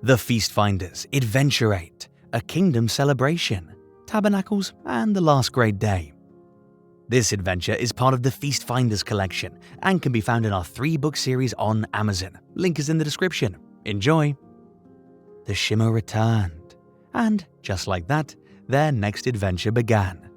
The Feast Finders Adventurate, a kingdom celebration, tabernacles, and the last great day. This adventure is part of the Feast Finders collection and can be found in our 3-book series on Amazon. Link is in the description. Enjoy! The shimmer returned, and just like that, their next adventure began.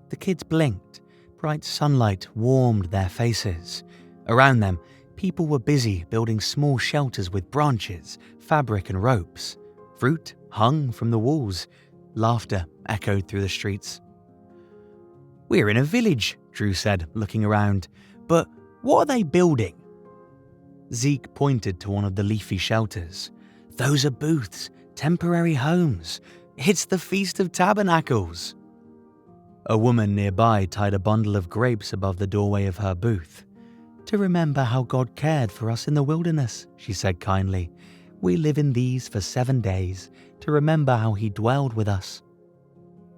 The kids blinked. Bright sunlight warmed their faces. Around them, people were busy building small shelters with branches, fabric, and ropes. Fruit hung from the walls. Laughter echoed through the streets. "We're in a village," Drew said, looking around. "But what are they building?" Zeke pointed to one of the leafy shelters. "Those are booths, temporary homes. It's the Feast of Tabernacles." A woman nearby tied a bundle of grapes above the doorway of her booth. "To remember how God cared for us in the wilderness," she said kindly. "We live in these for 7 days to remember how He dwelled with us."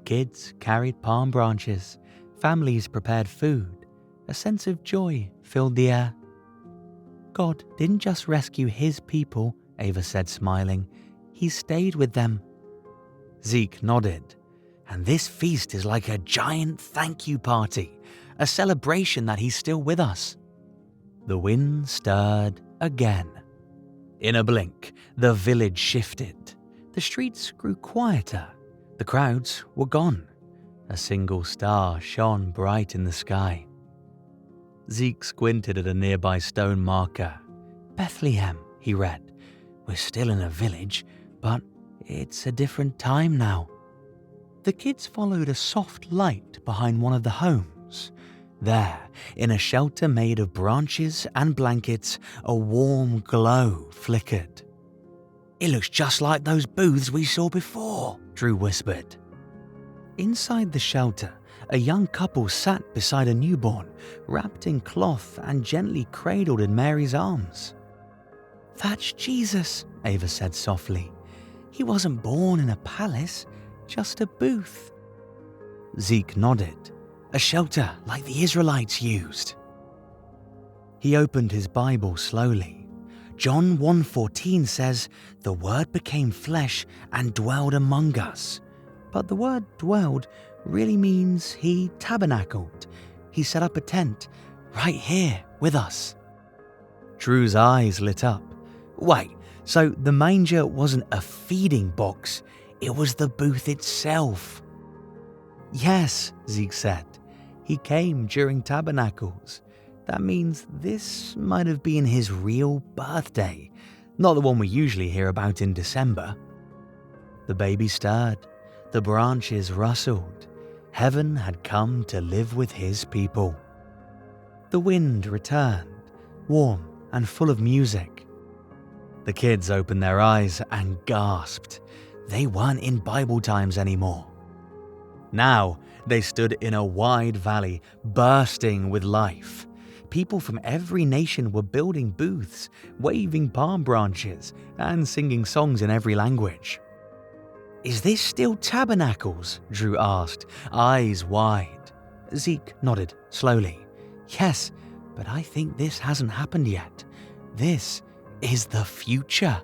Kids carried palm branches. Families prepared food. A sense of joy filled the air. "God didn't just rescue His people," Ava said, smiling. "He stayed with them." Zeke nodded. "And this feast is like a giant thank you party, a celebration that He's still with us." The wind stirred again. In a blink, the village shifted. The streets grew quieter. The crowds were gone. A single star shone bright in the sky. Zeke squinted at a nearby stone marker. "Bethlehem," he read. "We're still in a village, but it's a different time now." The kids followed a soft light behind one of the homes. There, in a shelter made of branches and blankets, a warm glow flickered. "It looks just like those booths we saw before," Drew whispered. Inside the shelter, a young couple sat beside a newborn, wrapped in cloth and gently cradled in Mary's arms. "That's Jesus," Ava said softly. "He wasn't born in a palace, just a booth." Zeke nodded. "A shelter like the Israelites used." He opened his Bible slowly. John 1:14 says, "The Word became flesh and dwelled among us." But the word "dwelled" really means He tabernacled. He set up a tent right here with us. Drew's eyes lit up. "Wait, so the manger wasn't a feeding box, it was the booth itself?" "Yes," Zeke said. "He came during tabernacles. That means this might have been His real birthday, not the one we usually hear about in December." The baby stirred. The branches rustled. Heaven had come to live with His people. The wind returned, warm and full of music. The kids opened their eyes and gasped. They weren't in Bible times anymore. Now they stood in a wide valley, bursting with life. People from every nation were building booths, waving palm branches, and singing songs in every language. "Is this still tabernacles?" Drew asked, eyes wide. Zeke nodded slowly. "Yes, but I think this hasn't happened yet. This is the future."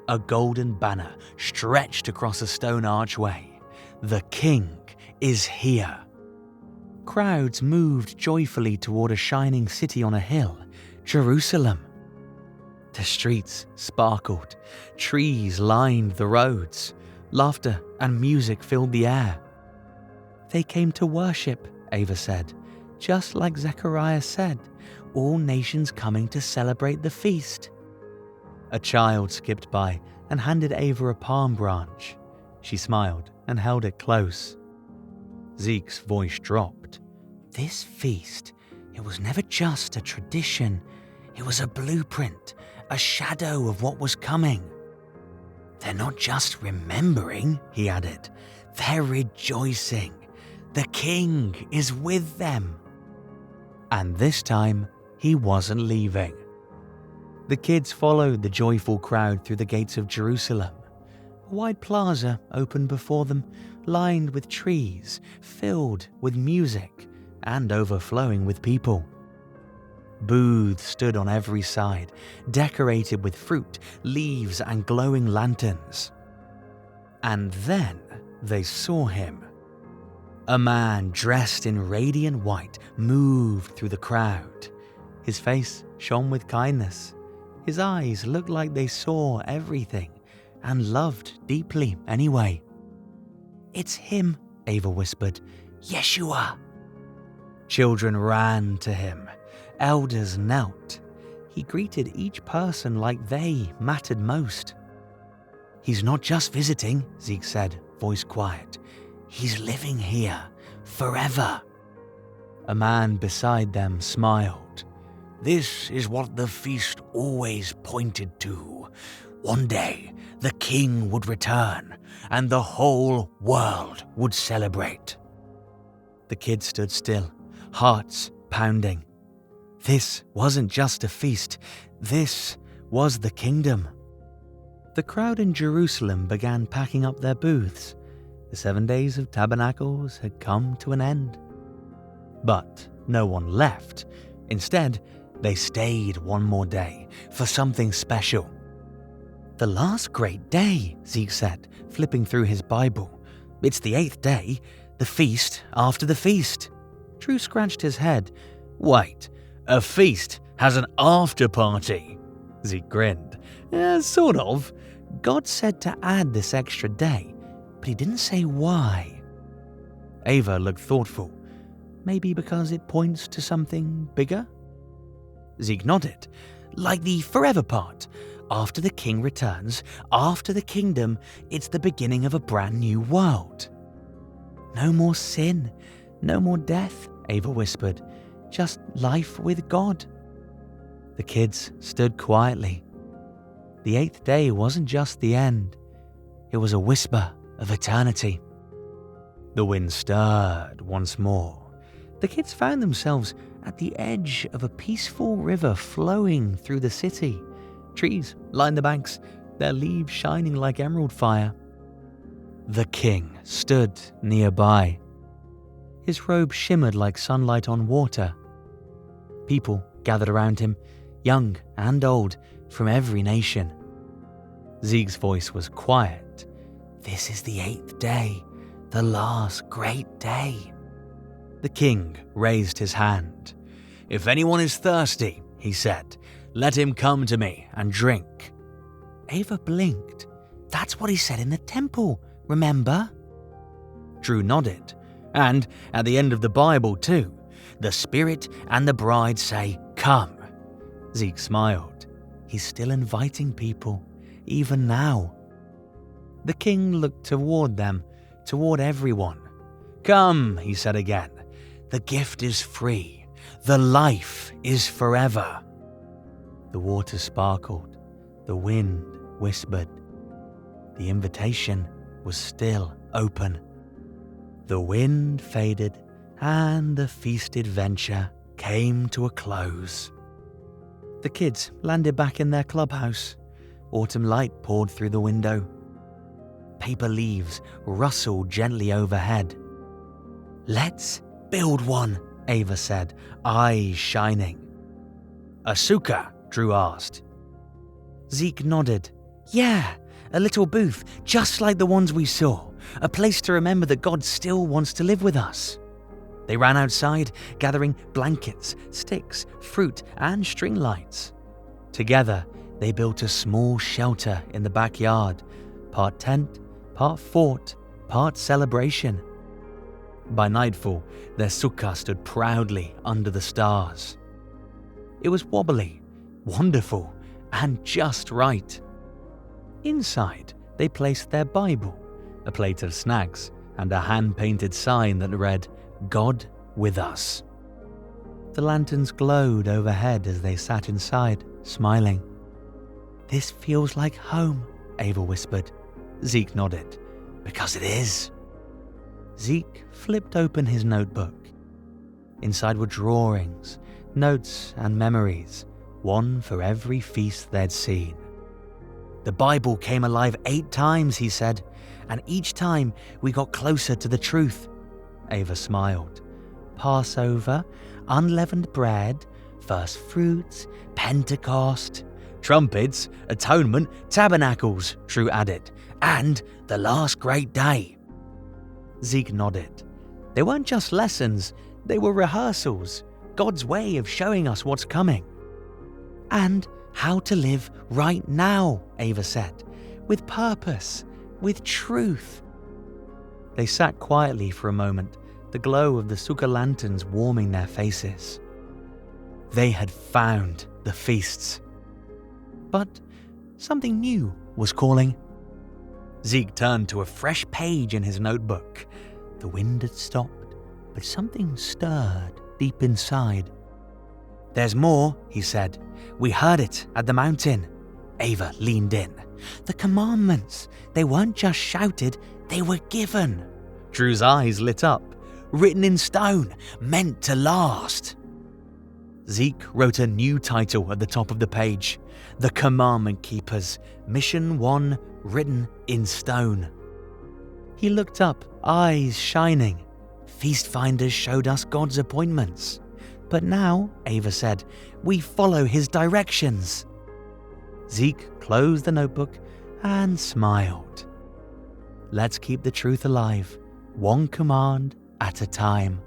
A golden banner stretched across a stone archway. "The King is here." Crowds moved joyfully toward a shining city on a hill, Jerusalem. The streets sparkled. Trees lined the roads. Laughter and music filled the air. "They came to worship," Ava said. "Just like Zechariah said, all nations coming to celebrate the feast." A child skipped by and handed Ava a palm branch. She smiled and held it close. Zeke's voice dropped. "This feast, it was never just a tradition. It was a blueprint, a shadow of what was coming." "They're not just remembering," he added. "They're rejoicing. The King is with them." And this time, He wasn't leaving. The kids followed the joyful crowd through the gates of Jerusalem. A wide plaza opened before them, lined with trees, filled with music, and overflowing with people. Booths stood on every side, decorated with fruit, leaves, and glowing lanterns. And then they saw him. A man dressed in radiant white moved through the crowd. His face shone with kindness. His eyes looked like they saw everything and loved deeply anyway. "It's him," Ava whispered. "Yeshua." Children ran to him. Elders knelt. He greeted each person like they mattered most. "He's not just visiting," Zeke said, voice quiet. "He's living here, forever." A man beside them smiled. "This is what the feast always pointed to. One day, the king would return, and the whole world would celebrate." The kids stood still, hearts pounding. This wasn't just a feast. This was the kingdom. The crowd in Jerusalem began packing up their booths. The 7 days of Tabernacles had come to an end. But no one left. Instead, they stayed one more day for something special. "The last great day," Zeke said, flipping through his Bible. "It's the 8th day, the feast after the feast." Drew scratched his head. "Wait, a feast has an after party?" Zeke grinned. Sort of. God said to add this extra day, but he didn't say why." Ava looked thoughtful. "Maybe because it points to something bigger?" Zeke nodded. "Like the forever part. After the king returns, after the kingdom, it's the beginning of a brand new world." "No more sin, no more death," Ava whispered. "Just life with God." The kids stood quietly. The 8th day wasn't just the end. It was a whisper of eternity. The wind stirred once more. The kids found themselves at the edge of a peaceful river flowing through the city. Trees lined the banks, their leaves shining like emerald fire. The king stood nearby. His robe shimmered like sunlight on water. People gathered around him, young and old, from every nation. Zeke's voice was quiet. "This is the 8th day, the last great day." The king raised his hand. "If anyone is thirsty," he said, "let him come to me and drink." Ava blinked. "That's what he said in the temple, remember?" Drew nodded. "And at the end of the Bible too. The Spirit and the bride say, 'Come.'" Zeke smiled. He's still inviting people, even now. The king looked toward them, toward everyone. "Come," he said again. "The gift is free. The life is forever." The water sparkled. The wind whispered. The invitation was still open. The wind faded, and the feast adventure came to a close. The kids landed back in their clubhouse. Autumn light poured through the window. Paper leaves rustled gently overhead. "Let's build one," Ava said, eyes shining. "A sukkah?" Drew asked. Zeke nodded. "Yeah, a little booth, just like the ones we saw. A place to remember that God still wants to live with us." They ran outside, gathering blankets, sticks, fruit, and string lights. Together, they built a small shelter in the backyard, part tent, part fort, part celebration. By nightfall, their sukkah stood proudly under the stars. It was wobbly, wonderful, and just right. Inside, they placed their Bible, a plate of snacks, and a hand-painted sign that read, "God with us." The lanterns glowed overhead as they sat inside, smiling. "This feels like home," Ava whispered. Zeke nodded. "Because it is." Zeke flipped open his notebook. Inside were drawings, notes, and memories, one for every feast they'd seen. "The Bible came alive 8 times, he said, and each time we got closer to the truth." Ava smiled. "Passover, unleavened bread, first fruits, Pentecost, trumpets, atonement, tabernacles, True added, and the last great day. Zeke nodded. They weren't just lessons, they were rehearsals, God's way of showing us what's coming. And how to live right now, Ava said, with purpose, with truth. They sat quietly for a moment, the glow of the sukkah lanterns warming their faces. They had found the feasts. But something new was calling. Zeke turned to a fresh page in his notebook. The wind had stopped, but something stirred deep inside. "There's more," he said. "We heard it at the mountain." Ava leaned in. "The commandments, they weren't just shouted, they were given." Drew's eyes lit up. "Written in stone, meant to last." Zeke wrote a new title at the top of the page. The Commandment Keepers, Mission 1, written in stone. He looked up, eyes shining. Feast finders showed us God's appointments. But now, Ava said, we follow his directions. Zeke closed the notebook and smiled. Let's keep the truth alive, one command at a time.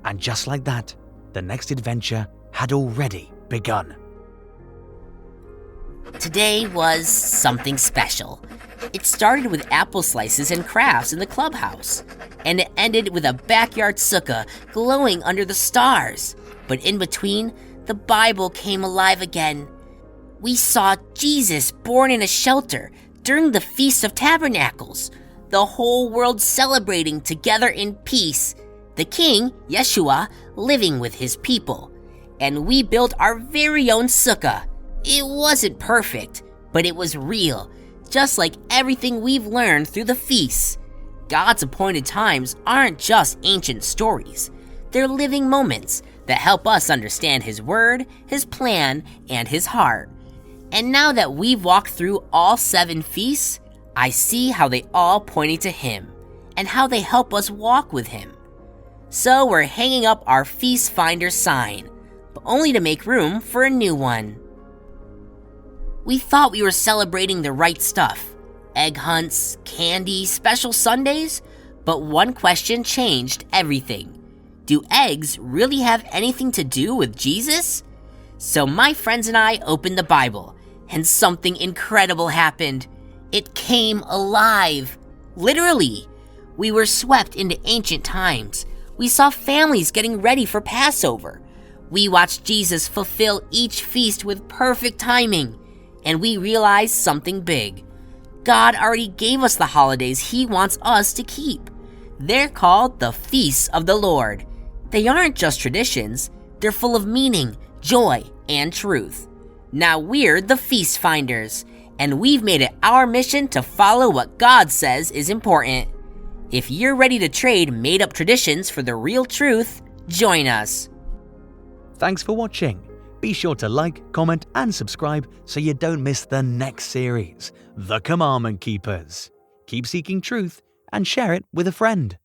And just like that, the next adventure had already begun. Today was something special. It started with apple slices and crafts in the clubhouse, and it ended with a backyard sukkah glowing under the stars. But in between, the Bible came alive again. We saw Jesus born in a shelter during the Feast of Tabernacles, the whole world celebrating together in peace, the King, Yeshua, living with his people. And we built our very own sukkah. It wasn't perfect, but it was real, just like everything we've learned through the feasts. God's appointed times aren't just ancient stories. They're living moments that help us understand his word, his plan, and his heart. And now that we've walked through all 7 feasts, I see how they all pointed to him, and how they help us walk with him. So we're hanging up our Feast Finder sign, but only to make room for a new one. We thought we were celebrating the right stuff. Egg hunts, candy, special Sundays, but one question changed everything. Do eggs really have anything to do with Jesus? So my friends and I opened the Bible, and something incredible happened. It came alive. Literally. We were swept into ancient times. We saw families getting ready for Passover. We watched Jesus fulfill each feast with perfect timing. And we realized something big. God already gave us the holidays he wants us to keep. They're called the Feasts of the Lord. They aren't just traditions. They're full of meaning, joy, and truth. Now we're the Feast Finders, and we've made it our mission to follow what God says is important. If you're ready to trade made-up traditions for the real truth, join us. Thanks for watching. Be sure to like, comment, and subscribe so you don't miss the next series, The Commandment Keepers. Keep seeking truth and share it with a friend.